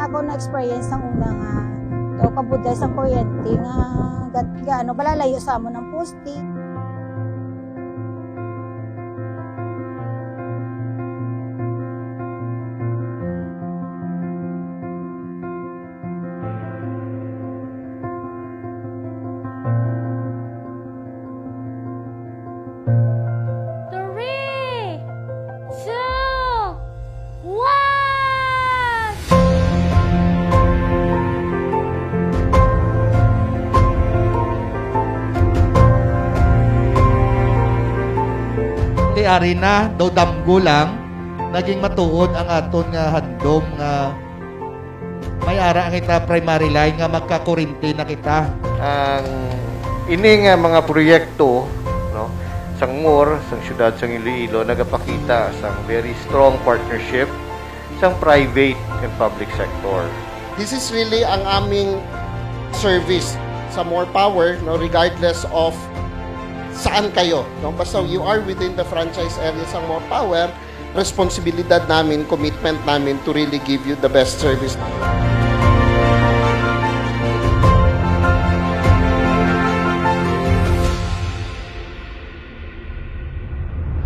ako na experience ng una nga daw kabuday sa kuryente nga gaano balalayo sa amo ng poste. Ari na daw damgo lang naging matuod ang aton nga handom nga may ara kita primary line nga magkakurinti na kita. Ang ini nga mga proyekto no sang MOR sang syudad sang Iloilo nagapakita sang very strong partnership sang private and public sector. This is really ang aming service sa More Power, no, regardless of saan kayo. No? Basta you are within the franchise area sa More Power, responsibilidad namin, commitment namin to really give you the best service.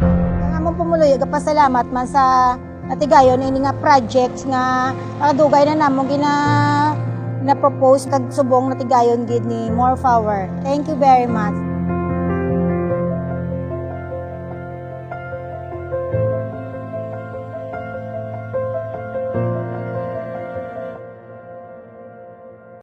Ang among pumuluyo gapasalamat man sa natigayon ini nga projects nga dugay na namong na propose kag subong natigayon gid ni More Power. Thank you very much.